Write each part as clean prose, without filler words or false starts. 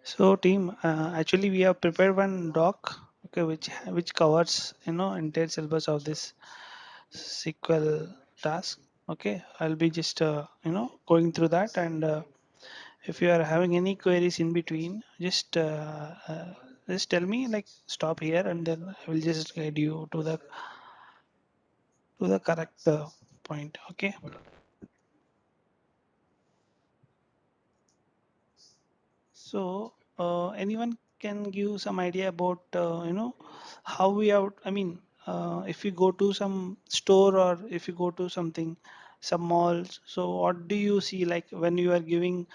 So team, actually we have prepared one doc, okay, which covers entire syllabus of this SQL task. Okay, I'll be just going through that, and if you are having any queries in between, just tell me, like, stop here, and then I will just guide you to the correct point. Okay. So, anyone can give some idea about how we have. I mean, if you go to some store or if you go to some malls. So, what do you see like when you are giving,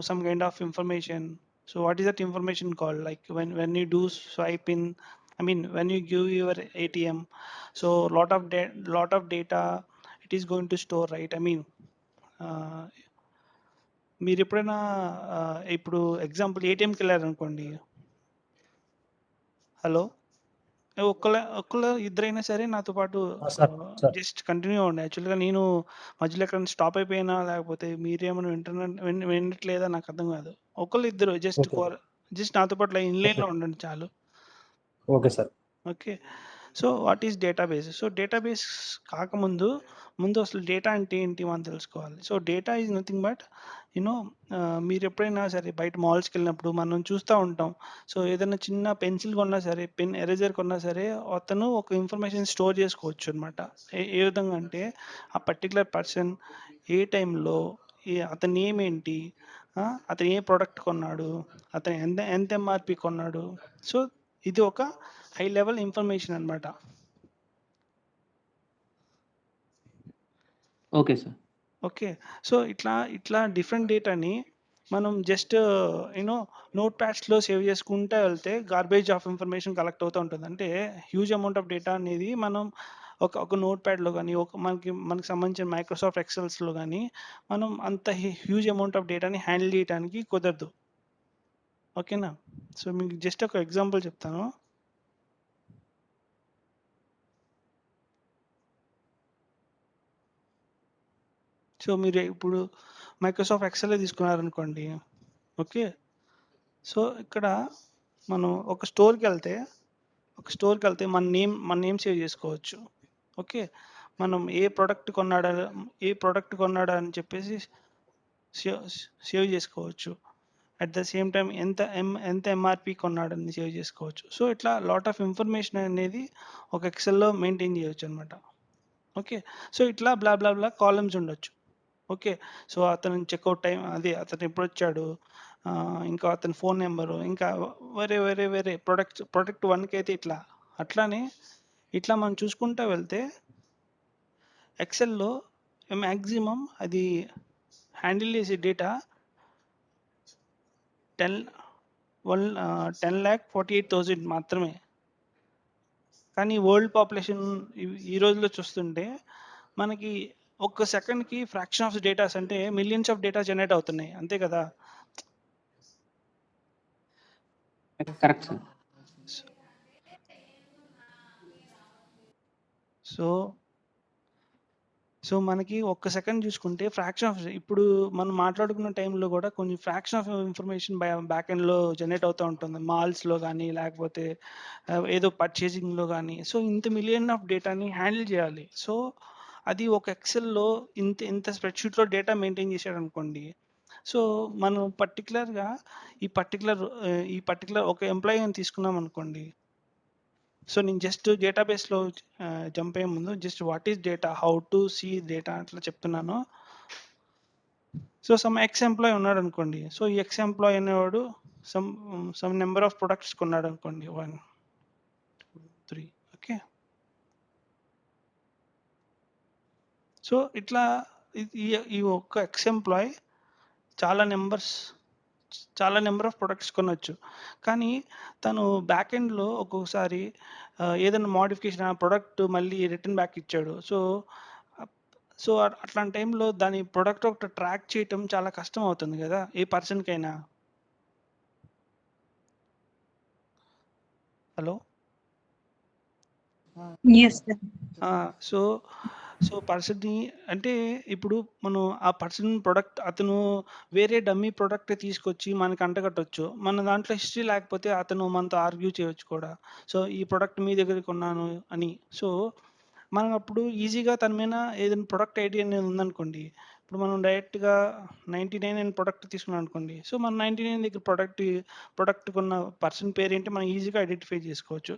some kind of information? So, what is that information called? Like when you do swipe in. I mean, when you give your ATM, so lot of data it is going to store, right? I mean, uh, మీరు ఎప్పుడైనా ఇప్పుడు example ఏటీఎంకి వెళ్ళారనుకోండి. Hello, ఒక్కళ్ళ ఇద్దరైనా సరే నాతో పాటు sir sir just continue అవ్వండి. యాక్చువల్గా నేను మధ్యలో ఎక్కడ స్టాప్ అయిపోయినా లేకపోతే మీరేమైనా వినట్లేదా నాకు అర్థం కాదు. ఒకళ్ళు ఇద్దరు ఓకే జస్ట్ నాతో పాటు ఓకే ఇన్లైన్లో ఉండండి చాలు. Okay sir okay. So what is database? So database కాకముందు అసలు డేటా అంటే ఏంటి మనం తెలుసుకోవాలి. So data is nothing but you know మీరు ఎప్పుడైనా సరే బయట మాల్స్కి వెళ్ళినప్పుడు మనం చూస్తూ ఉంటాం. సో ఏదైనా చిన్న పెన్సిల్ కొన్నా సరే, పెన్ ఎరేజర్ కొన్నా సరే, అతను ఒక ఇన్ఫర్మేషన్ స్టోర్ చేసుకోవచ్చు అనమాట. ఏ విధంగా అంటే ఆ పర్టికులర్ పర్సన్ ఏ టైంలో అతని నేమ్ ఏంటి, అతను ఏ ప్రోడక్ట్ కొన్నాడు, అతను ఎంత ఎంత ఎంఆర్పి కొన్నాడు. సో ఇది ఒక హై లెవెల్ ఇన్ఫర్మేషన్ అనమాట. Okay sir. ఓకే. సో ఇట్లా డిఫరెంట్ డేటాని మనం జస్ట్ నోట్ ప్యాడ్స్లో సేవ్ చేసుకుంటూ వెళ్తే గార్బేజ్ ఆఫ్ ఇన్ఫర్మేషన్ కలెక్ట్ అవుతూ ఉంటుంది. అంటే హ్యూజ్ అమౌంట్ ఆఫ్ డేటా అనేది మనం ఒక నోట్ ప్యాడ్లో కానీ మనకి సంబంధించిన మైక్రోసాఫ్ట్ ఎక్సెల్స్లో కానీ మనం అంత హ్యూజ్ అమౌంట్ ఆఫ్ డేటాని హ్యాండిల్ చేయడానికి కుదరదు. ఓకేనా. సో మీకు జస్ట్ ఒక ఎగ్జాంపుల్ చెప్తాను. సో మీరు ఇప్పుడు మైక్రోసాఫ్ట్ ఎక్సెల్ తీసుకున్నారనుకోండి. ఓకే. సో ఇక్కడ మనం ఒక స్టోర్కి వెళ్తే మన నేమ్ సేవ్ చేసుకోవచ్చు. ఓకే. మనం ఏ ప్రోడక్ట్ కొన్నాడా అని చెప్పేసి సేవ్ చేసుకోవచ్చు. అట్ ద సేమ్ టైం ఎంత ఎంఆర్పి కొన్నాడని సేవ్ చేసుకోవచ్చు. సో ఇట్లా లాట్ ఆఫ్ ఇన్ఫర్మేషన్ అనేది ఒక ఎక్సెల్లో మెయింటైన్ చేయొచ్చు అనమాట. ఓకే. సో ఇట్లా బ్లా బ్లా బ్లా కాలమ్స్ ఉండొచ్చు. ఓకే. సో అతను చెక్అవుట్ టైం, అదే అతను ఎప్పుడొచ్చాడు, ఇంకా అతని ఫోన్ నెంబరు, ఇంకా వేరే ప్రొడక్ట్ 1కి అయితే అట్లానే ఇట్లా మనం చూసుకుంటూ వెళ్తే ఎక్సెల్లో మ్యాక్సిమం అది హ్యాండిల్ చేసే డేటా 10,48,000 మాత్రమే. కానీ వరల్డ్ పాపులేషన్ ఈ రోజుల్లో చూస్తుంటే మనకి ఒక్క సెకండ్కి ఫ్రాక్షన్ ఆఫ్ డేటాస్ అంటే మిలియన్స్ ఆఫ్ డేటా జనరేట్ అవుతున్నాయి. అంతే కదా. Correct sir. సో మనకి ఒక్క సెకండ్ చూసుకుంటే ఫ్రాక్షన్ ఆఫ్, ఇప్పుడు మనం మాట్లాడుకున్న టైంలో కూడా కొంచెం ఫ్రాక్షన్ ఆఫ్ ఇన్ఫర్మేషన్ బ్యాక్ ఎండ్లో జనరేట్ అవుతూ ఉంటుంది. మాల్స్లో కానీ లేకపోతే ఏదో పర్చేసింగ్లో కానీ. సో ఇంత మిలియన్ ఆఫ్ డేటాని హ్యాండిల్ చేయాలి. సో అది ఒక ఎక్సెల్లో ఇంత స్ప్రెడ్షీట్లో డేటా మెయింటైన్ చేశాడు అనుకోండి. సో మనం పర్టికులర్గా ఈ పర్టికులర్ ఒక ఎంప్లాయీని తీసుకున్నాం అనుకోండి. సో నేను జస్ట్ డేటాబేస్లో జంప్ అయ్యే ముందు just what is data, how to see data అట్లా చెప్తున్నాను. సో సమ్ ఎక్స్ ఎంప్లాయీ ఉన్నాడు అనుకోండి. సో ఈ ఎక్స్ ఎంప్లాయీ అనేవాడు సమ్ నెంబర్ ఆఫ్ ప్రొడక్ట్స్ కొన్నాడు అనుకోండి. 1, 2, 3. ఓకే. సో ఇట్లా ఈ ఒక్క ఎక్స్ ఎంప్లాయీ చాలా నెంబర్ ఆఫ్ ప్రొడక్ట్స్ కొనవచ్చు. కానీ తను బ్యాక్ ఎండ్లో ఒక్కొక్కసారి ఏదైనా మోడిఫికేషన్ ఆ ప్రొడక్ట్ మళ్ళీ రిటర్న్ బ్యాక్ ఇచ్చాడు. సో అట్లాంటి టైంలో దాని ప్రొడక్ట్ ఒకటి ట్రాక్ చేయటం చాలా కష్టం అవుతుంది కదా ఏ పర్సన్కైనా. Hello. Yes, sir. So so పర్సన్‌ని అంటే ఇప్పుడు మనం ఆ పర్సన్ ప్రొడక్ట్ అతను వేరే డమ్మీ ప్రొడక్ట్ తీసుకొచ్చి మనకి అంటగట్టొచ్చు. మన దాంట్లో హిస్టరీ లేకపోతే అతను మనతో ఆర్గ్యూ చేయొచ్చు కూడా. సో ఈ ప్రొడక్ట్ మీ దగ్గర కొన్నాను అని. సో మనం అప్పుడు ఈజీగా తన మీద ఏదైనా ప్రొడక్ట్ ఐడి అనేది ఉందనుకోండి. ఇప్పుడు మనం డైరెక్ట్‌గా 99 అని ప్రొడక్ట్ తీసుకున్నాం అనుకోండి. సో మన 99 దగ్గర ప్రొడక్ట్ కొన్న పర్సన్ పేరేంటి మనం ఈజీగా ఐడెంటిఫై చేసుకోవచ్చు.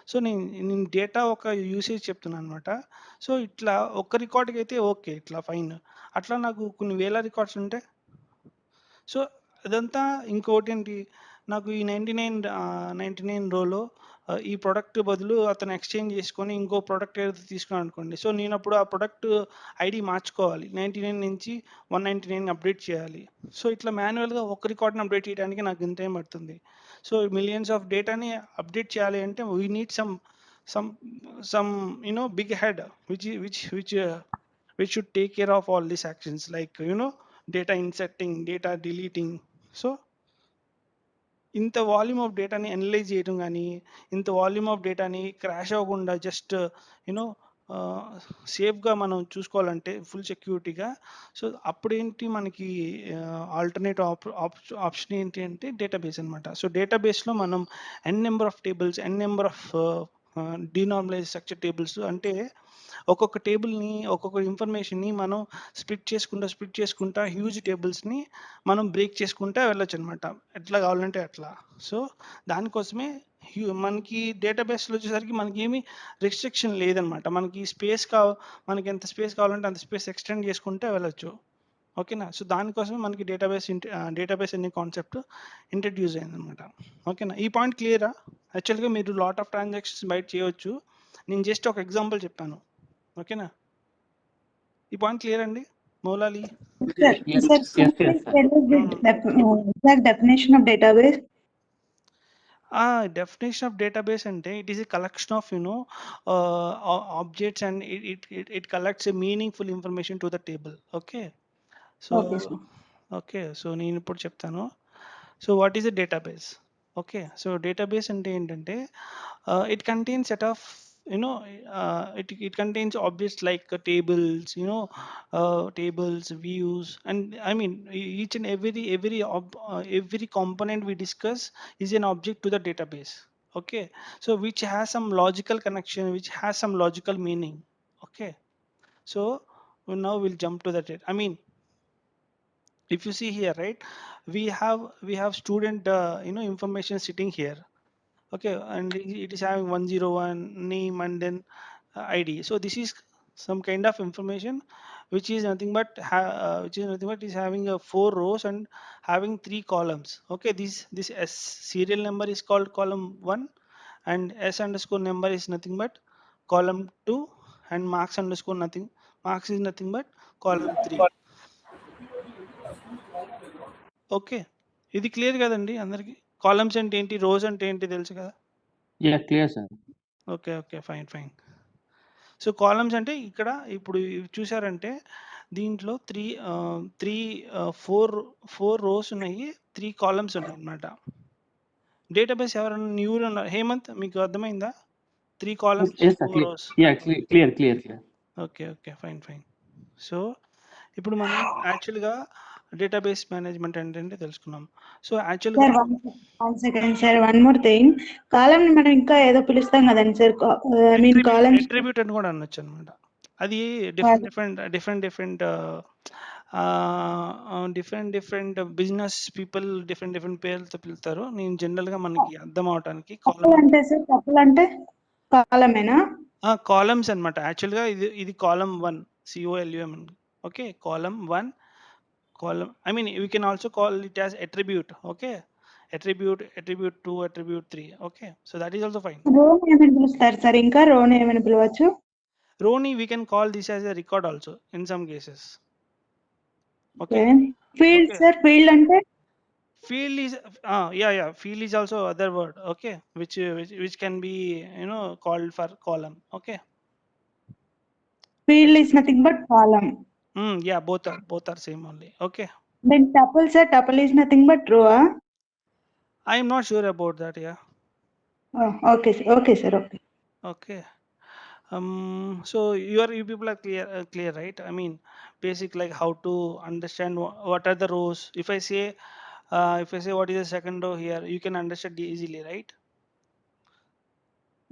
సో నేను డేటా ఒక యూసేజ్ చెప్తున్నాననమాట. సో ఇట్లా ఒక్క రికార్డ్‌కైతే ఓకే. ఇట్లా ఫైన్. అట్లా నాకు కొన్ని వేల రికార్డ్స్ ఉంటే సో అదంతా ఇంకోటేంటి నాకు ఈ 99 రోలో ఈ ప్రొడక్ట్ బదులు అతను ఎక్స్చేంజ్ చేసుకొని ఇంకో ప్రొడక్ట్ ఏదైతే తీసుకున్నాను అనుకోండి. సో నేనప్పుడు ఆ ప్రొడక్ట్ ఐడి మార్చుకోవాలి. 99 నుంచి 199 అప్డేట్ చేయాలి. సో ఇట్లా మాన్యువల్‌గా ఒక రికార్డ్‌ని అప్డేట్ చేయడానికి నాకు ఇంత టైం పడుతుంది. సో మిలియన్స్ ఆఫ్ డేటాని అప్డేట్ చేయాలి అంటే we need some some big head which should take care of all these actions like data inserting, data deleting. So ఇంత వాల్యూమ్ ఆఫ్ డేటాని అనలైజ్ చేయడం కానీ ఇంత వాల్యూమ్ ఆఫ్ డేటాని క్రాష్ అవ్వకుండా జస్ట్ యూనో సేఫ్గా మనం చూసుకోవాలంటే ఫుల్ సెక్యూరిటీగా సో అప్పుడేంటి మనకి ఆల్టర్నేట్ ఆప్షన్ ఏంటి అంటే డేటాబేస్ అనమాట. సో డేటాబేస్లో మనం N number of tables N number of denormalise structure tables అంటే ఒక్కొక్క టేబుల్ని ఒక్కొక్క ఇన్ఫర్మేషన్ని మనం స్ప్లిట్ చేసుకుంటా హ్యూజ్ టేబుల్స్ని మనం బ్రేక్ చేసుకుంటా వెళ్ళొచ్చు అనమాట. ఎట్లా కావాలంటే అట్లా. సో దానికోసమే మనకి డేటాబేస్లో వచ్చేసరికి మనకి ఏమి రిస్ట్రిక్షన్ లేదనమాట. మనకి ఎంత స్పేస్ కావాలంటే అంత స్పేస్ ఎక్స్టెండ్ చేసుకుంటే వెళ్ళొచ్చు. ఓకేనా. సో దానికోసమే మనకి డేటాబేస్ అనే కాన్సెప్ట్ ఇంట్రడ్యూస్ అయిందనమాట. ఓకేనా. ఈ పాయింట్ క్లియరా? యాక్చువల్గా మీరు లాట్ ఆఫ్ ట్రాన్సాక్షన్స్ బయట చేయవచ్చు. నేను జస్ట్ ఒక ఎగ్జాంపుల్ చెప్పాను. ఓకేనా. ఈ పాయింట్ క్లియర్ అండి Moula Ali? Yes, Yes, sir, yes, can yes, you sir. tell us the exact definition of database? Definition of database అంటే it is a collection of objects and it collects a meaningful information to the table. Okay. So Okay, sir. Okay. So నేను ఇప్పుడు చెప్తాను. So what is a database? Okay. So database అంటే ఏంటంటే it contains set of it contains objects like tables, tables, views, and I mean each and every component we discuss is an object to the database. Okay. So which has some logical connection, which has some logical meaning. Okay. So now we'll jump to that. I mean, if you see here, right, we have student information sitting here. Okay, and it is having 101 name and then id. So this is some kind of information which is nothing but is having a 4 rows and having 3 columns. Okay, this s serial number is called column 1 and s underscore number is nothing but column 2 and marks is nothing but column 3. Okay. ఇది clear కదండి అందరికి? Columns అంటే ఏంటి, rose అంటే ఏంటి తెలుసు కదా? Yeah, clear, sir. Okay. Okay. Fine. So columns అంటే ఇక్కడ ఇప్పుడు ఇవి చూసారంటే దీంట్లో 4 రోస్ ఉన్నాయి, 3 కాలమ్స్ ఉన్నాయి అన్నమాట. డేటాబేస్ ఎవరైనా న్యూ హేమంత్ మీకు అర్థమైందా? 3 Yes, columns yes, sir. 4 Clear. Rows. Yeah, clear. Okay. Fine. So ఇప్పుడు మనం యాక్చువల్గా డేటాబేస్ మేనేజ్మెంట్ అంటే తెలుసుకున్నాం. సో యాక్చువల్గా Sir, one second, sir. One more thing. కాలం ని మనం ఇంకా ఏదో పిలుస్తాం కదండి sir. I mean columns. Attribute అని కూడా అనొచ్చు అనమాట. అది డిఫరెంట్ బిజినెస్ పీపుల్ డిఫరెంట్ పేర్లతో పిలుస్తారు. నేను జనరల్గా మనకి అర్థం అవడానికి తప్పులు అంటే సార్, తప్పులు అంటే కాలమేనా? కాలమ్స్ అనమాట. యాక్చువల్గా ఇది column 1 COLUM. Okay. Column 1 column, I mean we can also call it as attribute. Okay. attribute 2, attribute 3. Okay, so that is also fine. రోని ఏమని పిలుస్తారు సార్? ఇంకా రోని ఏమని పిలవచ్చు? Roni we can call this as a record also in some cases. Okay. Field sir, field అంటే Field is field is also other word. Okay, which can be called for column. Okay. Field is nothing but column. Yeah, both are same only. Okay. Then tuple sir, tuple is nothing but row. I am not sure about that. Yeah. Okay sir. Okay. So you people are clear, right? I mean, basic like how to understand what are the rows. If I say what is the second row here, you can understand easily, right?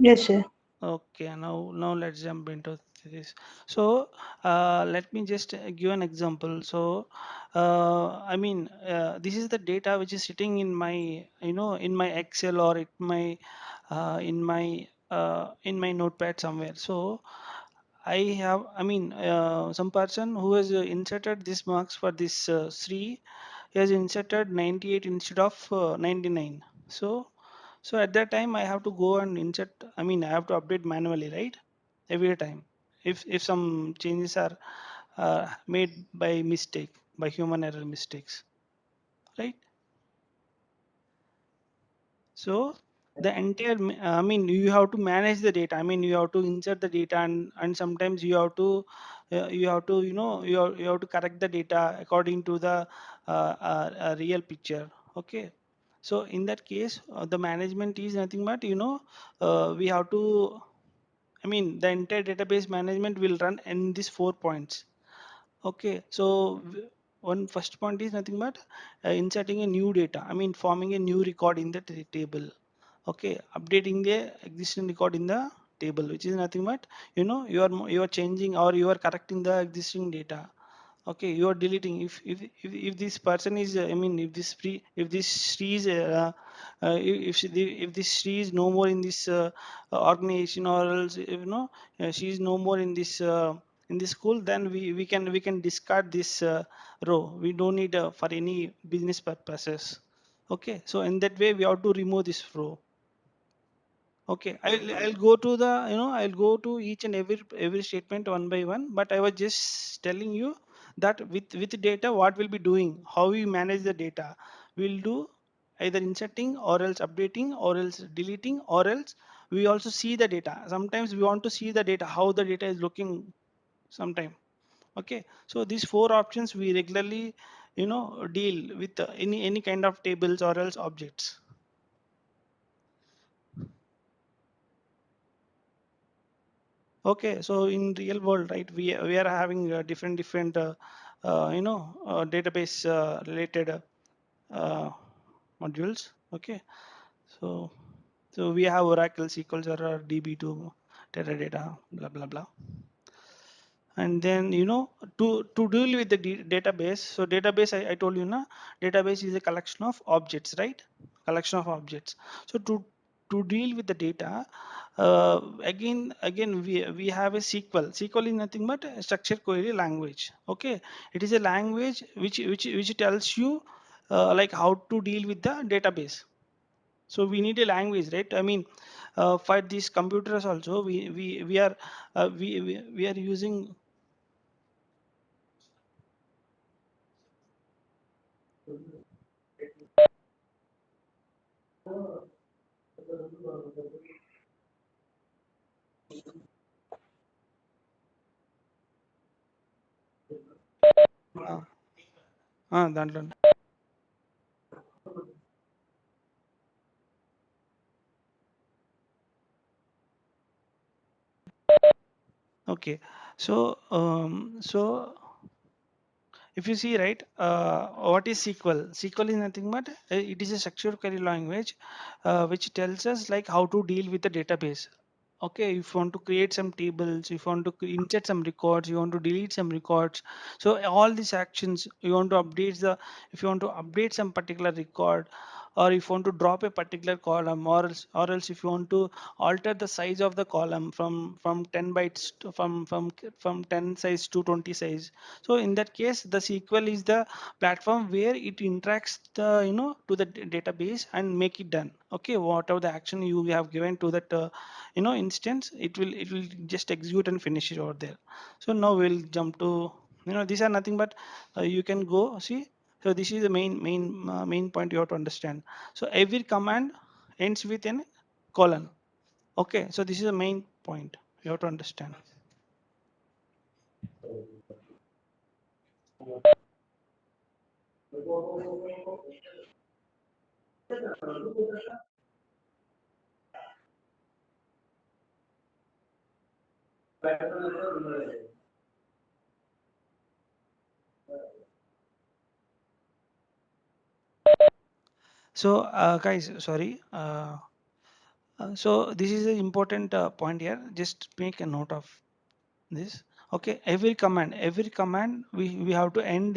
Yes, sir. Okay, now let's jump into this. So let me just give an example. So I mean, this is the data which is sitting in my, in my Excel or in my notepad somewhere. So I mean, some person who has inserted this marks for this Sri, he has inserted 98 instead of 99. So at that time I have to go and insert, I mean, I have to update manually, right? Every time. If some changes are made by mistake, by human error mistakes, right? So the entire, I mean, you have to manage the data. I mean, you have to insert the data, and sometimes you have to correct the data according to the real picture. Okay. So in that case, the management is nothing but, we have to, I mean, the entire database management will run in these 4 points. Okay, so one first point is nothing but inserting a new data. I mean, forming a new record in the table. Okay, updating the existing record in the table, which is nothing but, you are changing or you are correcting the existing data. Okay, you are deleting. If this person is, I mean, if this Sri is, if this Sri is no more in this organization, or else, she is no more in this school, then we can discard this row. We don't need for any business purposes. Okay, so in that way we have to remove this row. Okay, I'll go to the, I'll go to each and every statement one by one, but I was just telling you that with data what we'll be doing, how we manage the data. We'll do either inserting or else updating or else deleting, or else we also see the data. Sometimes we want to see the data, how the data is looking sometime. Okay, so these four options we regularly, deal with any kind of tables or else objects. Okay, so in real world, right, we are having different database related uh, modules. Okay, so we have Oracle, SQL Server, DB2, Teradata, blah blah blah. And then, to deal with the database. So database, I told you, na, database is a collection of objects, right? Collection of objects. So to deal with the data, again we have a SQL is nothing but a structured query language. Okay, it is a language which tells you like how to deal with the database. So we need a language, right? I mean, for these computers also, we are we are using. దాంట్లో okay. So if you see, right, what is SQL is nothing but it is a structured query language which tells us like how to deal with the database. Okay, if you want to create some tables, if you want to insert some records, you want to delete some records. So all these actions, you want to update the, if you want to update some particular record, or if you want to drop a particular column, or else if you want to alter the size of the column from 10 bytes to, from 10 size to 20 size. So in that case, the SQL is the platform where it interacts the, to the database and make it done. Okay, whatever the action you have given to that instance, it will just execute and finish it over there. So now we'll jump to, these are nothing but you can go see. So this is the main point you have to understand. So every command ends with an colon. Okay, so this is the main point you have to understand. So guys, sorry. So this is an important point here. Just make a note of this. Okay, every command we have to end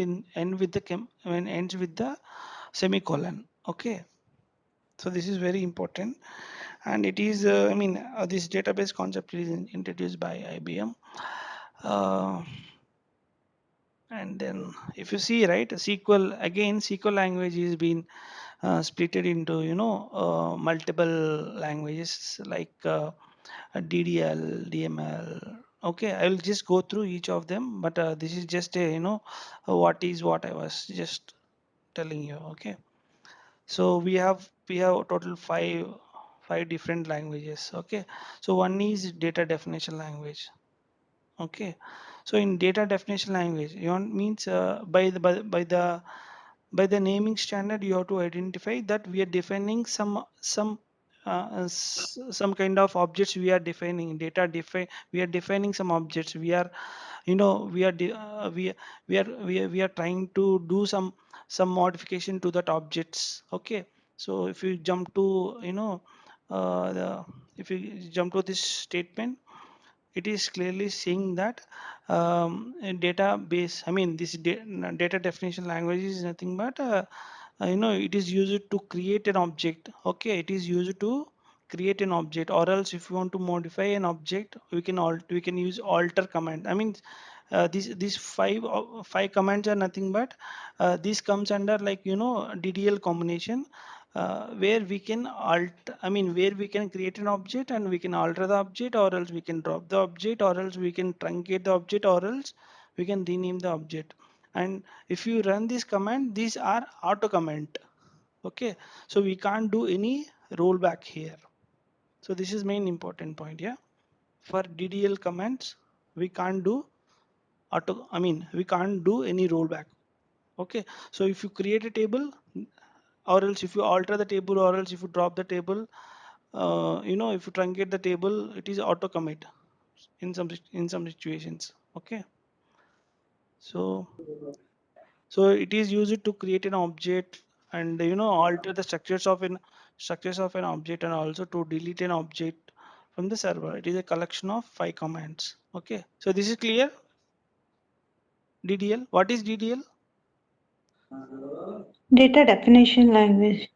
with the when ends with the semicolon. Okay, so this is very important, and it is I mean this database concept is introduced by IBM. Uh, and then if you see, right, SQL language is been splitted into multiple languages like DDL, DML. Okay, I will just go through each of them, but this is just a what I was just telling you. Okay, so we have total five different languages. Okay, so one is data definition language. Okay, so in data definition language, you want means by the naming standard, you have to identify that we are defining some kind of objects. We are defining data define. We are defining some objects. We are we are we are trying to do some modification to that objects. Okay, so if you jump to if you jump to this statement, it is clearly saying that a database, I mean this data definition language is nothing but it is used to create an object. Okay, it is used to create an object, or else if you want to modify an object, we can use alter command. I mean these five commands are nothing but this comes under like DDL combination, where we can where we can create an object and we can alter the object, or else we can drop the object, or else we can truncate the object, or else we can rename the object. And if you run this command, these are auto comment. Okay, so we can't do any rollback here. So this is main important point. Yeah, for DDL commands we can't do we can't do any rollback. Okay, so if you create a table, or else if you alter the table, or else if you drop the table, if you truncate the table, it is auto commit in some situations. Okay, so it is used to create an object, and alter the structures of an object, and also to delete an object from the server. It is a collection of 5 commands. Okay, so this is clear. DDL, what is DDL? Data definition language.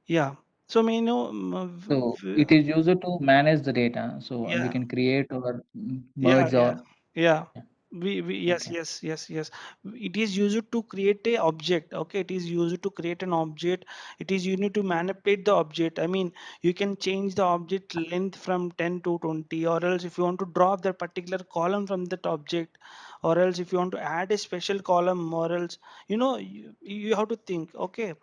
Yeah, so may So it is used to manage the data. So we yeah. can create or Yeah, merge yeah, or yeah. yeah. We yes, Okay. yes. It is used to create a object. Okay, it is used to create an object. It is used to manipulate the object. I mean, you can change the object length from 10 to 20, or else if you want to drop that particular column from that object, or else if you want to add a special column, or else you have to think. Okay,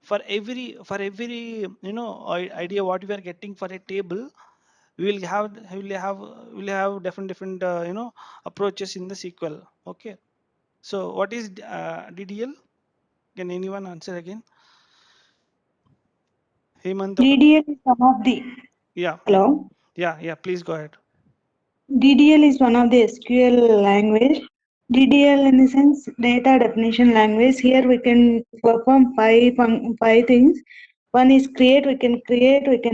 for every idea what we are getting for a table, we'll have different approaches in the SQL. Okay, so what is DDL? Can anyone answer again? Hemant, DDL is one of the yeah, hello. yeah, please go ahead. DDL is one of the SQL language. DDL in the sense data definition language. Here we can perform five things. One is create, we can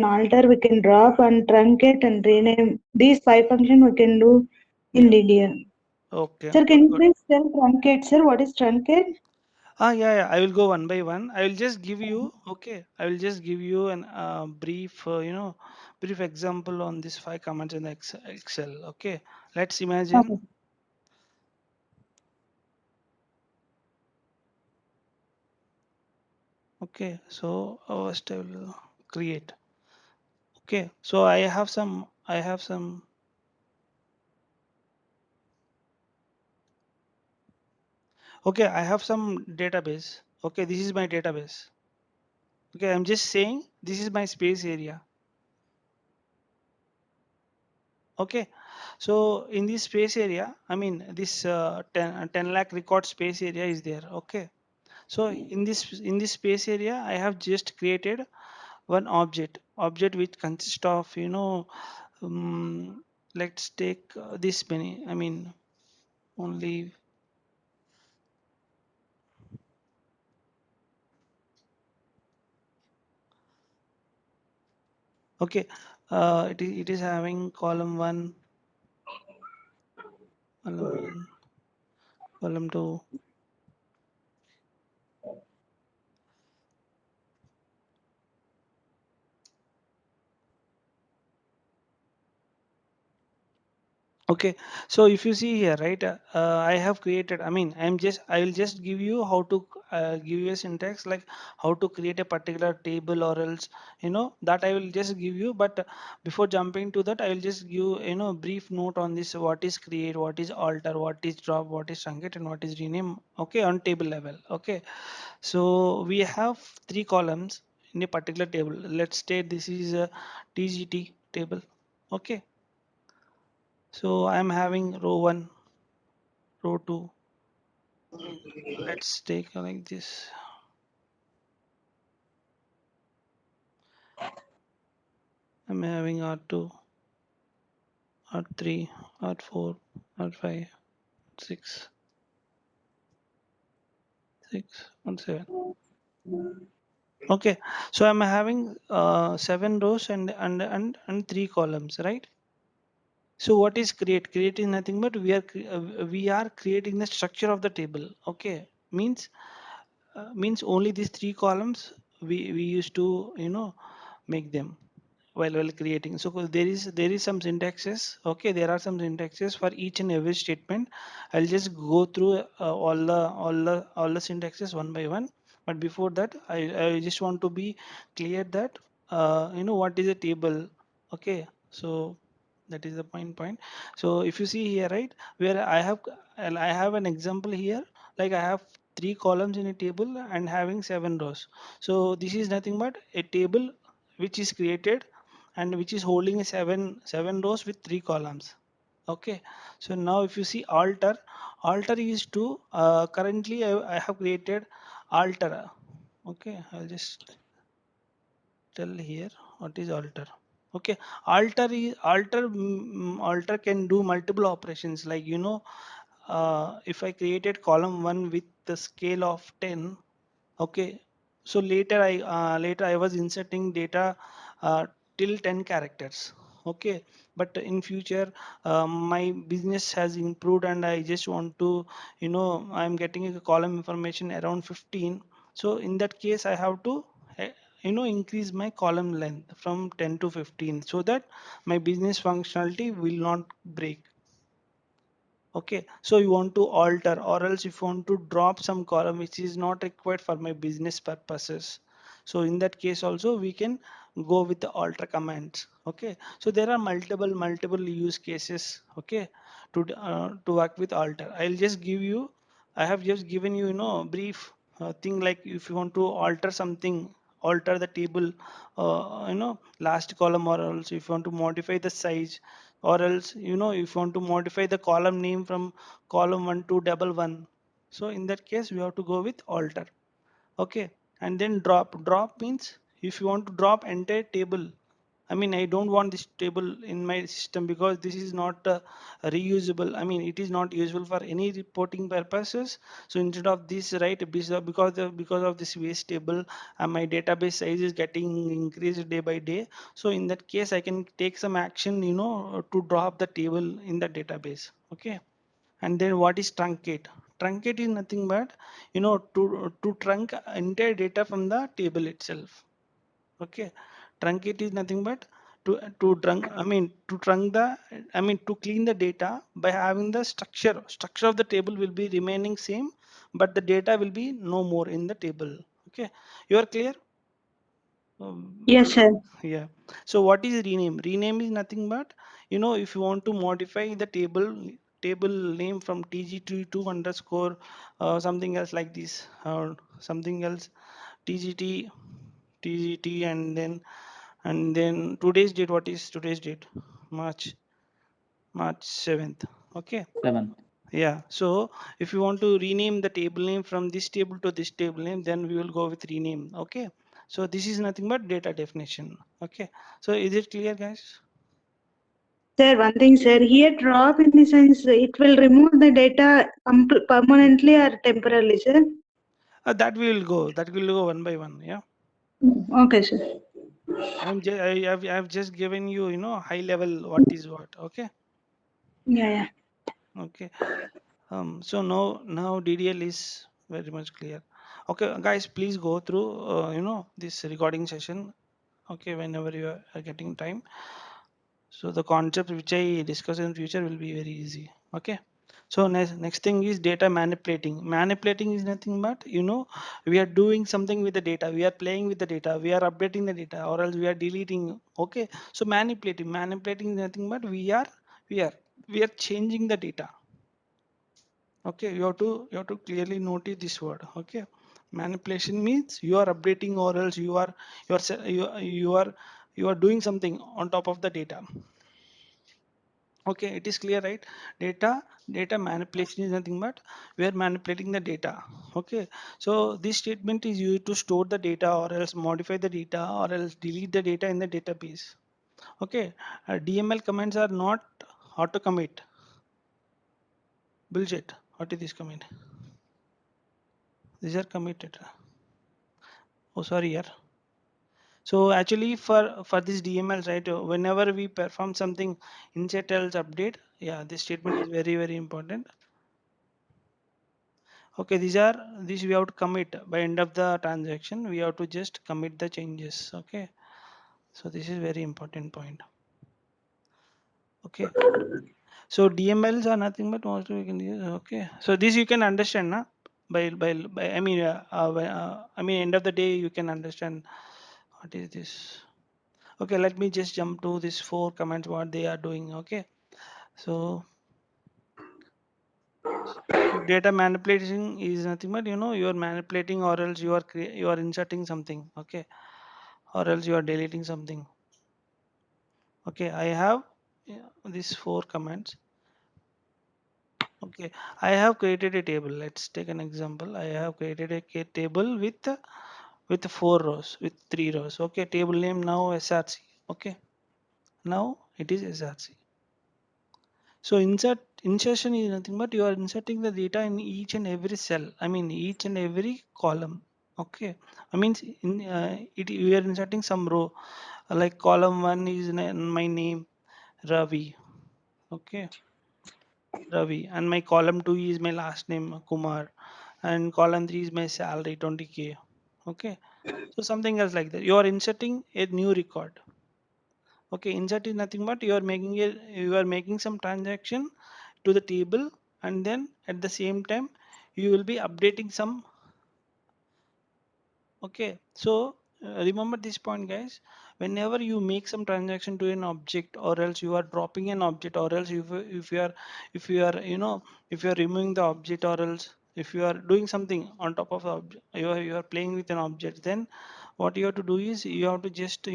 alter, we can drop and truncate and rename. These five functions we can do in Yeah, DDL. okay, Sir, good, can you good. please tell truncate, sir? What is truncate? Yeah, I will go one by one. I will just give you, okay, I will just give you an brief brief example on these 5 commands in Excel. Okay, let's imagine. Okay. Okay, so first I will create. Okay, so I have some okay, I have some database. Okay, this is my database. Okay, I'm just saying this is my space area. Okay, so in this space area, I mean this 10 lakh record space area is there. Okay, so in this space area, I have just created one object which consists of um, let's take this many, I mean only. Okay, it is having column 1, column 1, column 2. Okay, so if you see here, right, I have created, I mean, I will just give you how to give you a syntax, like how to create a particular table, or else, that I will just give you. But before jumping to that, I will just give, brief note on this: what is create, what is alter, what is drop, what is truncate, and what is rename. Okay, on table level. Okay, so we have 3 columns in a particular table. Let's state this is a TGT table. Okay, so I'm having row 1, row 2. I mean, let's take like this. I'm having R2, R3, R4, R5, 6, 6, and 7. Okay, so I'm having 7 rows and 3 columns, right? So what is create? Create is nothing but we are creating the structure of the table. Okay, means only these 3 columns we used to make them while creating. So there is some syntaxes. Okay, there are some syntaxes for each and every statement. I'll just go through all the syntaxes one by one. But before that, I just want to be clear that what is a table. Okay, so that is the point. So if you see here, right, where I have an example here, like I have 3 columns in a table and having 7 rows. So this is nothing but a table which is created and which is holding a seven rows with 3 columns. Okay, so now if you see alter is to currently I have created alter. Okay, I'll just tell here what is alter. Okay, alter can do multiple operations, like if I created column 1 with the scale of 10. Okay, so later I was inserting data uh, till 10 characters. Okay, but in future my business has improved and I just want to, I'm getting a column information around 15. So in that case I have to eh, increase my column length from 10 to 15 so that my business functionality will not break. Okay, so you want to alter, or else if you want to drop some column which is not required for my business purposes, so in that case also we can go with the alter commands. Okay, so there are multiple use cases. Okay, to work with alter, I'll just give you, I have just given you, brief thing, like if you want to alter something, alter the table, last column, or else if you want to modify the size, or else if you want to modify the column name from column 1 to double one. So in that case we have to go with alter. Okay, and then drop means if you want to drop entire table. I mean, I don't want this table in my system because this is not reusable. I mean, it is not useful for any reporting purposes. So instead of this, right, because of this waste table, my database size is getting increased day by day. So in that case, I can take some action, to drop the table in the database. Okay, and then what is truncate? Truncate is nothing but to trunk entire data from the table itself. Okay, truncate is nothing but to clean the data by having the structure of the table will be remaining same, but the data will be no more in the table. Okay, you are clear? Yes, sir. Yeah, so what is rename is nothing but if you want to modify the table name from tg2 underscore something else like this, or something else, tgt tgt, and then today's date. What is today's date? March 7th. Okay, 7th. yeah, so if you want to rename the table name from this table to this table name, then we will go with rename. Okay, so this is nothing but data definition. Okay, so is it clear, guys? Sir, one thing, sir. Here, drop in the sense it will remove the data permanently or temporarily, sir. That we will go. That will go one by one. Yeah. Okay, sir. I have just given you, high level what is what. Okay. Yeah. Okay. So now DDL is very much clear. Okay, guys, please go through, this recording session. Okay, whenever you are getting time. So the concept which I discuss in future will be very easy. Okay. So next thing is data manipulating. Manipulating is nothing but, we are doing something with the data. We are playing with the data. We are updating the data, or else we are deleting. Okay. So manipulating is nothing but we are we are changing the data. Okay, you have to clearly notice this word. Okay, manipulation means you are updating, or else you are se- you are doing something on top of the data. Okay, it is clear, right? Data manipulation is nothing but we are manipulating the data. Okay, so this statement is used to store the data, or else modify the data, or else delete the data in the database. Okay, DML commands are not auto commit. Bullshit. What is this commit? These are committed. Oh, sorry, yeah. So actually for this DML, right, whenever we perform something insert else update, yeah, this statement is very, very important. Okay, these we have to commit by end of the transaction. We have to just commit the changes. Okay, so this is very important point. Okay, so DMLs are nothing but mostly we can use. Okay, so this you can understand, na? By I mean end of the day you can understand what is this. Okay, let me just jump to these 4 commands what they are doing. Okay, so data manipulation is nothing but, you are manipulating, or else you are inserting something. Okay, or else you are deleting something. Okay, I have, these 4 commands. Okay, I have created a table. Let's take an example. I have created a table with 4 rows, with 3 rows. Okay, table name now SRC. Okay, now it is SRC. So insertion is nothing but you are inserting the data in each and every cell. I mean each and every column. Okay, I mean we are inserting some row, like column 1 is my name Ravi. Okay, Ravi, and my column 2 is my last name Kumar, and column 3 is my salary 20K. Okay, so something else like that. You are inserting a new record. Okay, insert is nothing but you are making some transaction to the table, and then at the same time you will be updating some. Okay, so remember this point, guys. Whenever you make some transaction to an object, or else you are dropping an object, or else if you are if you are removing the object, or else if you are doing something on top of the object, you are playing with an object, then what you have to do is you have to just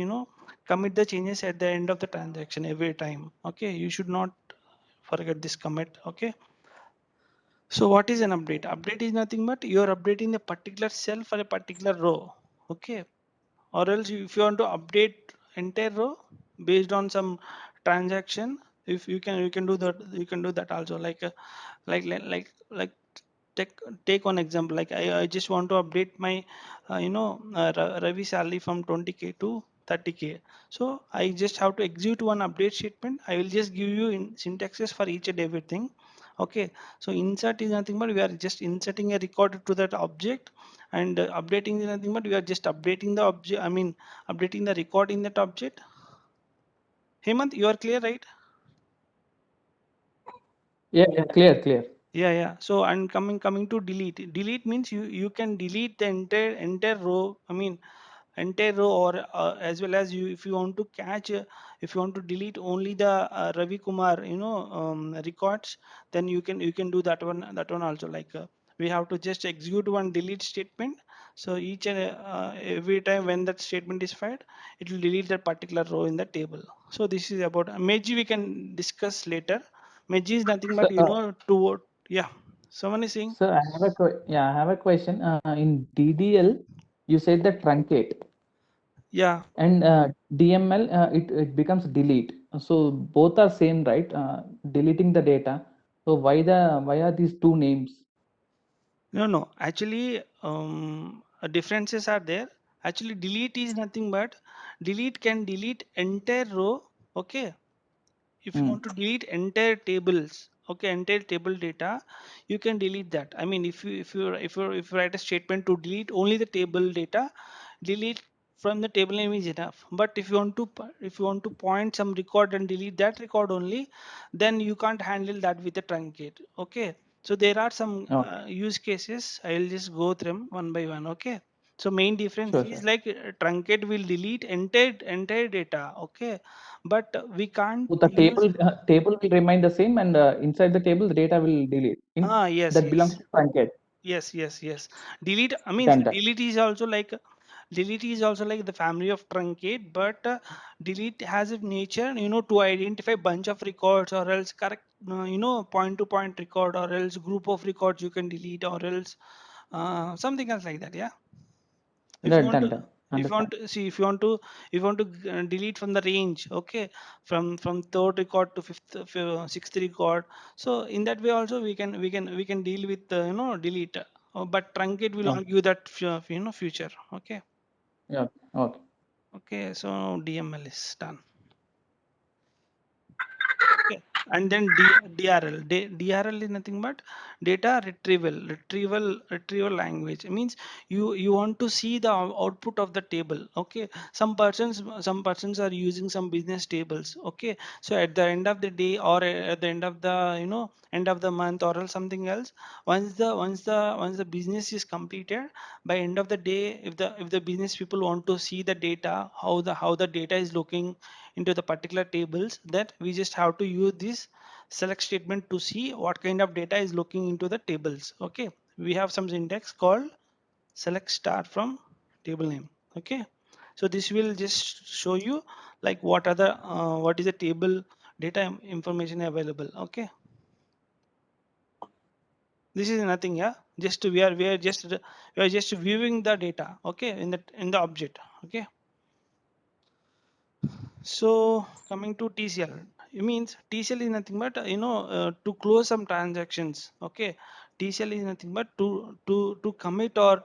commit the changes at the end of the transaction every time. Okay, you should not forget this commit. Okay, so what is an update? Update is nothing but you are updating a particular cell for a particular row. Okay, or else if you want to update entire row based on some transaction, if you can do that, you can do that also. Like take take one example. Like I just want to update my Ravi salary from 20K to 30K. So I just have to execute one update statement. I will just give you in syntaxes for each and everything. Okay, so insert is nothing but we are just inserting a record to that object, and updating is nothing but we are just updating the object, I mean updating the record in that object. Hemant, you are clear, right? Yeah, clear. Yeah. So and coming to delete means you can delete the entire row, I mean entire row, or as well as you, if you want to catch if you want to delete only the Ravi Kumar records, then you can do that one also. Like we have to just execute one delete statement. So each and every time when that statement is fired, it will delete that particular row in the table. So this is about Meji, we can discuss later. Meji is nothing So, but to yeah, someone is saying. so I have a question. In DDL, you said the truncate. Yeah. And DML, it becomes delete. So both are same, right? Deleting the data. So why are these two names? No. Actually, differences are there. Actually, delete is nothing but delete can delete entire row. Okay. If you want to delete entire tables, okay, entire table data, you can delete that. I mean, if you write a statement to delete only the table data, delete from the table name is enough. But if you want to if you want to point some record and delete that record only, then you can't handle that with a truncate. Okay. So there are some Okay. use cases. I'll just go through them one by one. Okay. So main difference Sure, is sure. like truncate will delete entire data. Okay. But we can't So the use. table will remain the same, and inside the table the data will delete. Yes, That belongs yes. to truncate. Yes. Delete, I mean, Done. delete is also like the family of truncate, but delete has a nature, to identify bunch of records, or else correct, point to point record, or else group of records you can delete, or else something else like that. Yeah. If you want to, Done. if you want Understand. to see, if you want to delete from the range, okay, from third record to sixth record. So in that way also we can deal with delete, but truncate will Okay. not give that future. Okay. Yeah. Okay. Okay. So DML is done. Okay. And then DRL. DRL is nothing but data retrieval language. It means you want to see the output of the table. Okay. Some persons are using some business tables. Okay. So at the end of the day, or at the end of the end of the month, or else something else, once the business is completed, by end of the day, if the business people want to see the data, how the data is looking into the particular tables, that we just have to use this select statement to see what kind of data is looking into the tables. Okay. We have some syntax called select star from table name. Okay. So this will just show you like what is the table data information available. Okay. This is nothing. Yeah. Just we are just viewing the data. Okay. In the object. Okay. So coming to TCL, it means TCL is nothing but to close some transactions. Okay, TCL is nothing but to commit, or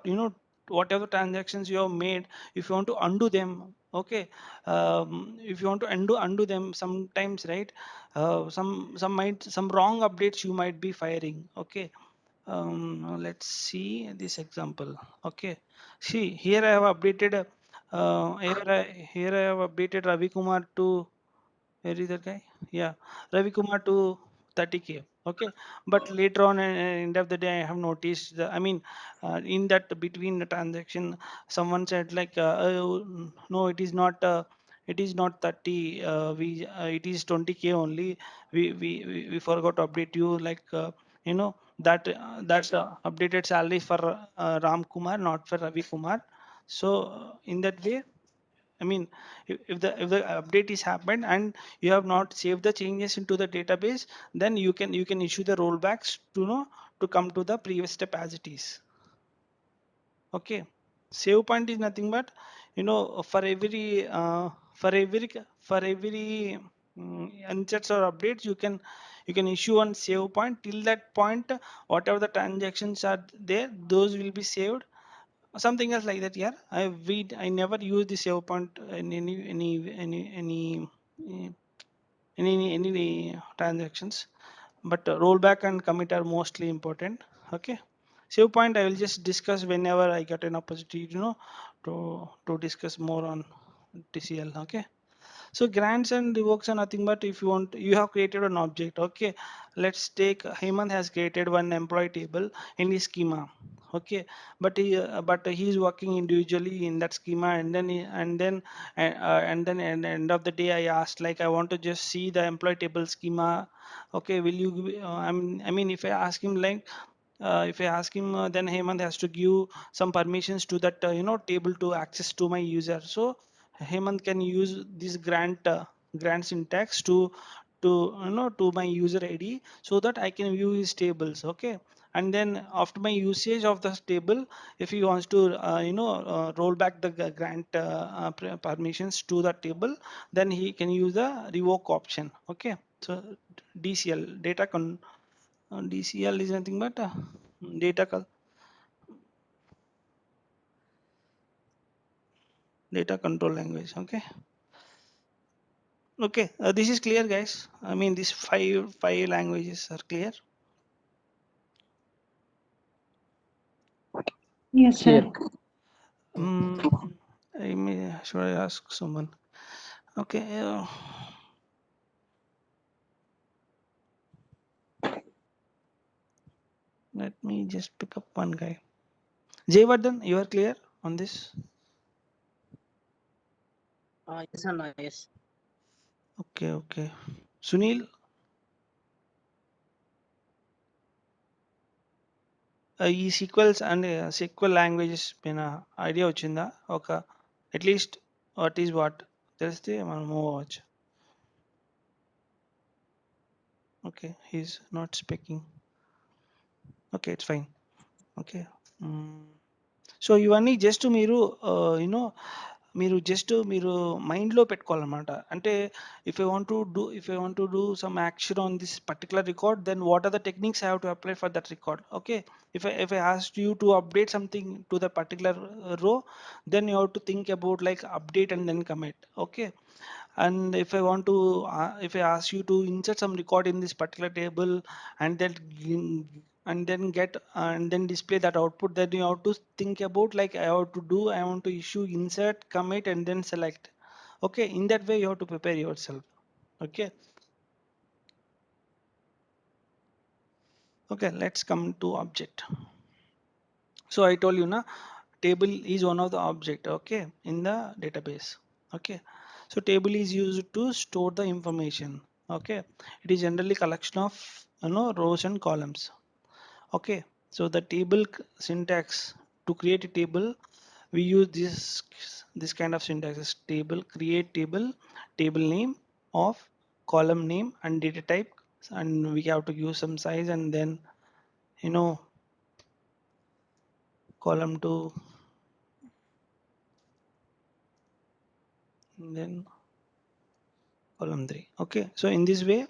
whatever transactions you have made. If you want to undo them, okay, if you want to undo them, sometimes, right, some wrong updates you might be firing. Okay, let's see this example. Okay, see here I have updated. Here I have updated Ravi Kumar to, where is that guy? Yeah, Ravi Kumar to 30K. Okay, but later on, end of the day, I have noticed. I mean, in that between the transaction, someone said like, no, it is not 30. It is 20K only. We forgot to update you, like, that's updated salary for Ram Kumar, not for Ravi Kumar. So in that way, I mean, if the update is happened and you have not saved the changes into the database, then you can issue the rollbacks to come to the previous step as it is. Okay, save point is nothing but for every unsets or updates, you can issue one save point. Till that point, whatever the transactions are there, those will be saved, something else like that. Yeah, I never use the save point in eh, any transactions, but rollback and commit are mostly important. Okay, save point I will just discuss whenever I get an opportunity, to discuss more on TCL. Okay. So grants and revokes are nothing but, if you have created an object. Okay, let's take Hemant has created one employee table in his schema. Okay, but he is working individually in that schema, and then at the end of the day, I asked, like, I want to just see the employee table schema. Okay, will you I mean, if I ask him, then Hemant has to give some permissions to that table to access to my user. So Hemant can use this grant syntax to my user ID, so that I can view his tables. Okay, and then after my usage of this table, if he wants to roll back the grant permissions to the table, then he can use the revoke option. Okay, so DCL DCL is nothing but data control language. Okay. Okay, this is clear, guys. I mean, these five languages are clear. Yes, sir. Clear. Should I ask someone? Okay. Let me just pick up one guy. Jayvardhan, you are clear on this? Yes, Anna, yes. Okay, okay. Sunil, ఈ sequels and sequel languages పైన idea వచ్చిందా? ఒక at least what is what తెలిస్తే మనం move అవ్వచ్చు. Okay, he's not speaking. Okay, it's fine. Okay, so ఇవన్నీ just మీరు you know మీరు మైండ్లో పెట్టుకోవాలన్నమాట. అంటే if I want to do some action on this particular record, then what are the techniques I have to apply for that record? Okay, if I asked you to update something to the particular row, then you have to think about like update and then commit. Okay, and if I ask you to insert some record in this particular table and then get and then display that output, then you have to think about like I want to issue insert, commit, and then select. Okay, in that way you have to prepare yourself. Okay, okay, let's come to object. So I told you na, table is one of the object, okay, in the database. Okay, so table is used to store the information. Okay, it is generally collection of rows and columns. Okay, so the table syntax, to create a table we use this kind of syntax: table, create table, table name of, column name and data type, and we have to use some size, and then you know column 2, and then column 3. Okay, so in this way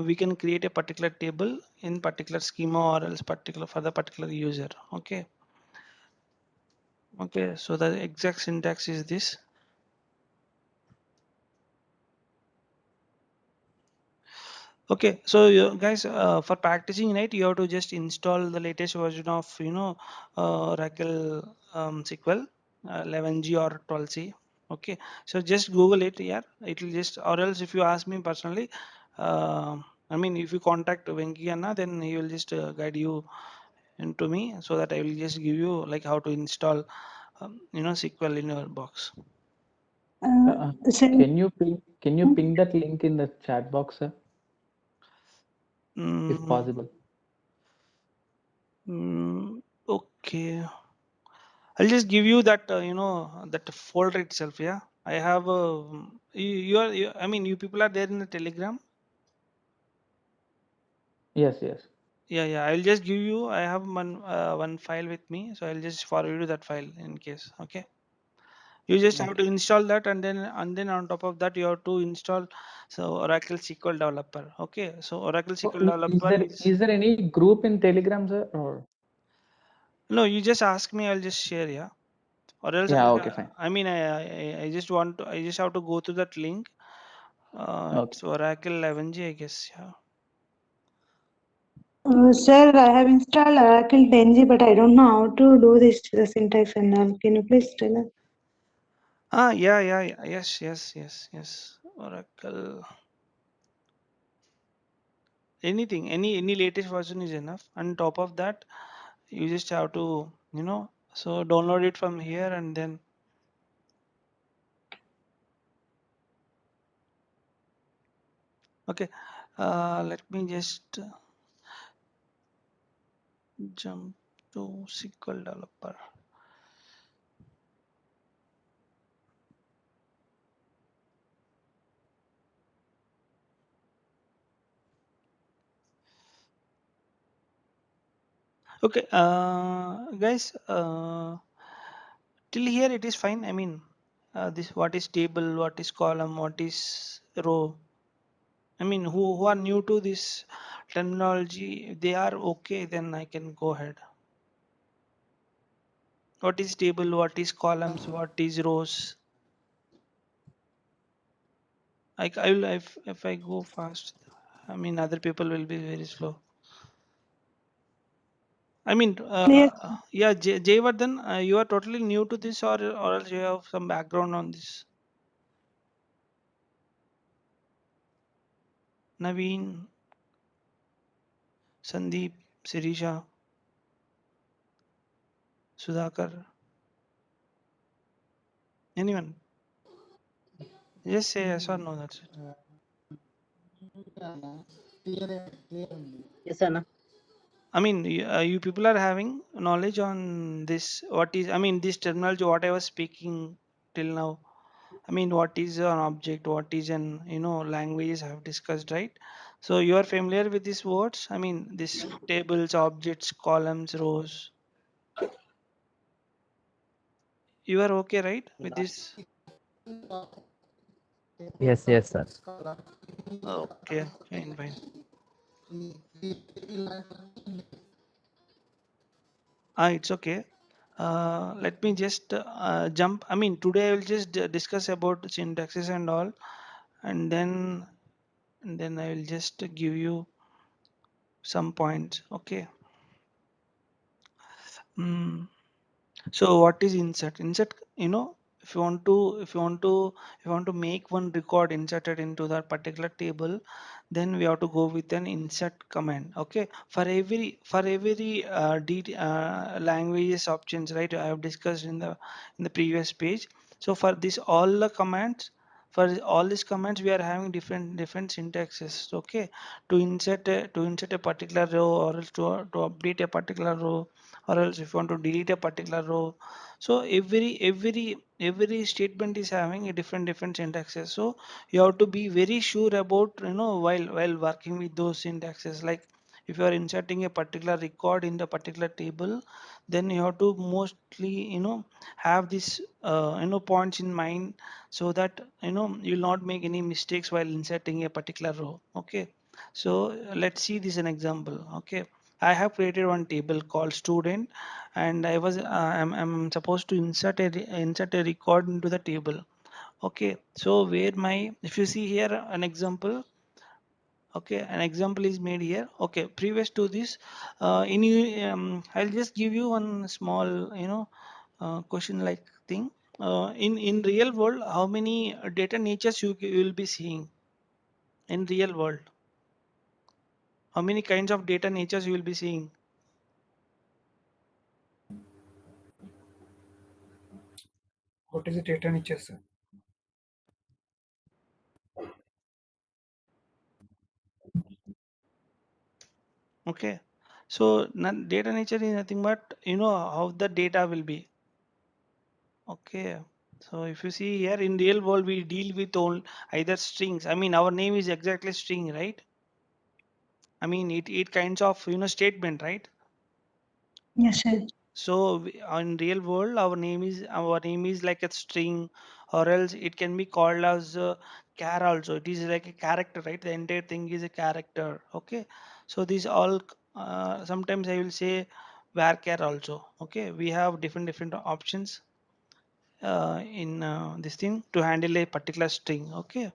we can create a particular table in particular schema or else particular for the particular user. Okay, okay, so the exact syntax is this. Okay, so you guys, for practicing, right, you have to just install the latest version of Oracle SQL 11G or 12C. Okay, so just Google it. Yeah, it will just, or else if you ask me personally, I mean, if you contact Venki Anna, then he will just guide you into me, so that I will just give you like how to install SQL in your box. Sir, Can you ping that link in the chat box, sir, if Mm, possible? okay. I'll just give you that that folder itself. Yeah, I have I mean, you people are there in the Telegram. Yes, yes. Yeah, I'll just give you. I have one file with me, so I'll just forward you that file in case. Okay, you just have to Okay. install that, and then on top of that you have to install Oracle SQL Developer. Okay, so Oracle So SQL Developer is, is there any group in Telegram, sir? Or no, you just ask me. I'll just share. Yeah, or else yeah, okay, fine. I mean, I just I just have to go to that link. Okay. It's Oracle 11G, I guess. Yeah. sir, I have installed Oracle 10G, but I don't know how to do this, the syntax and all. Can you please tell us? Yeah. Yes. Oracle. Anything, any latest version is enough. On top of that, you just have to, so download it from here and then. Okay. Let me just jump to SQL Developer. Okay, guys, till here it is fine. I mean, this what is table, what is column, what is row. I mean, who are new to this terminology, if they are okay, then I can go ahead. What is table, what is columns, what is rows? I will if I go fast, I mean other people will be very slow. I mean, Clear. yeah, Jayvardhan, you are totally new to this, or else you have some background on this. Naveen, Sandeep, Sirisha, Sudhakar, anyone? Just say yes or no. That's it. Yes, Anna. I mean, you people are having knowledge on this. What is? I mean, this terminology. What I was speaking till now. I mean, what is an object? What is an languages I have discussed, right? So you are familiar with these words. I mean, these tables, objects, columns, rows. You are okay, right, with this? Yes, yes, sir. Okay, fine, fine. It's okay. Let me just jump. I mean, today I will just discuss about syntaxes and all, and then I will just give you some points. Okay. Mm. So what is insert? Insert, if you want to, if you want to make one record inserted into that particular table, then we have to go with an insert command. Okay. For every languages options, right? I have discussed in the previous page. So for this all the commands, for all these commands, we are having different syntaxes. Okay. To insert a particular row, or else to update a particular row, or else if you want to delete a particular row. So every statement is having a different syntaxes. So you have to be very sure about, while working with those syntaxes. Like if you are inserting a particular record in the particular table, then you have to mostly have this points in mind, so that you'll not make any mistakes while inserting a particular row. Okay. So let's see this an example. Okay. I have created one table called student, and I'm supposed to insert a record into the table. Okay. So where my, if you see here an example. Okay, an example is made here. Okay, previous to this, I'll just give you one small question like thing. In real world, how many data natures you will be seeing in real world? How many kinds of data natures you will be seeing? What is the data nature, sir? Okay, so data nature is nothing but how the data will be. Okay, so if you see here in real world, we deal with all either strings. I mean, our name is exactly string, right? I mean, it kinds of statement, right? Yes, sir. So in real world, our name is like a string, or else it can be called as char also. It is like a character, right? The entire thing is a character. Okay. So these all sometimes I will say varchar also. Okay. We have different options in this thing to handle a particular string. Okay.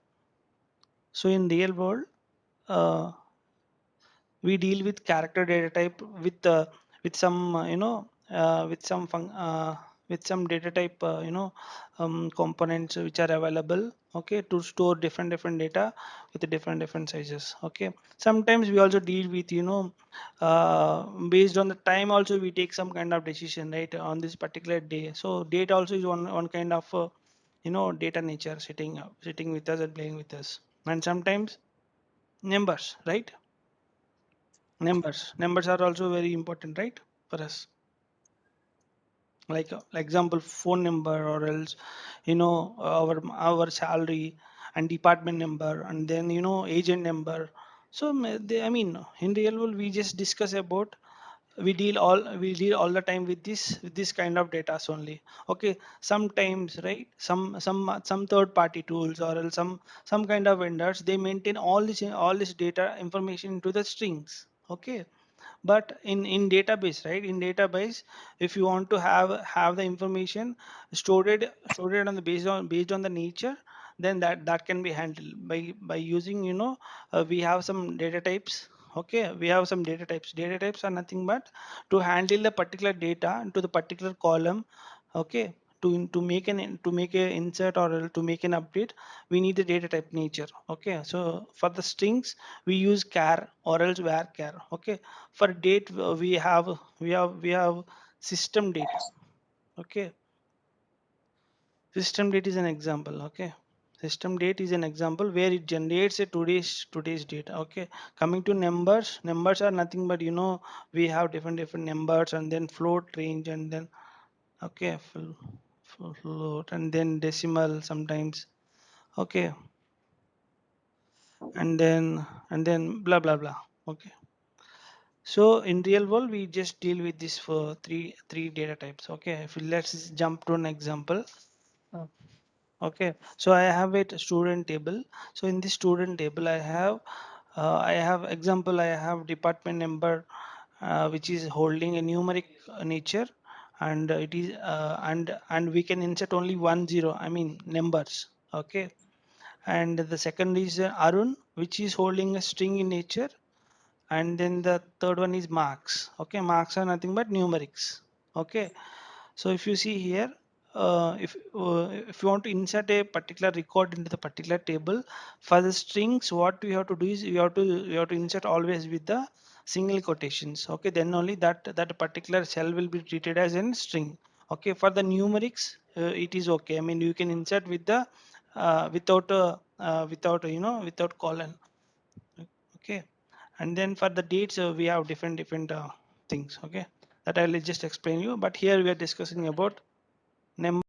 So in real world. Uh, we deal with character data type with some with some data type components which are available, okay, to store different data with the different sizes. Okay, sometimes we also deal with based on the time also we take some kind of decision, right, on this particular day. So date also is one kind of data nature sitting with us and playing with us. And sometimes numbers, right? Numbers are also very important, right, for us. Like example, phone number, or else our salary and department number, and then agent number. So I mean, in real world we just discuss about we deal all the time with this kind of data only. Okay, sometimes, right, some third party tools or else some kind of vendors, they maintain all this data information into the strings. Okay, but in database, right, in database, if you want to have the information stored on the based on the nature, then that can be handled by using, we have some data types. Okay, we have some data types are nothing but to handle the particular data into the particular column. Okay, to make a insert or to make an update, we need the data type nature. Okay, so for the strings we use char or else var char. Okay, for date, we have system date. Okay, system date is an example. Okay, system date is an example where it generates a today's date. Okay, coming to numbers are nothing but, we have different numbers, and then float, range, and then, okay, float, and then decimal sometimes. Okay, and then blah blah blah. Okay, so in real world we just deal with this for three data types. Okay, if let's jump to an example. Uh, okay, so I have a student table. So in this student table I have example, I have department number, which is holding a numeric nature, and it is and we can insert only 10, I mean numbers. Okay, and the second is Arun, which is holding a string in nature, and then the third one is marks. Okay, marks are nothing but numerics. Okay, so if you see here, if you want to insert a particular record into the particular table, for the strings what we have to do is we have to insert always with the single quotations. Okay, then only that particular cell will be treated as a string. Okay, for the numerics, it is okay, I mean you can insert with the without colon. Okay, and then for the dates, we have different things. Okay, that I'll just explain you, but here we are discussing about number.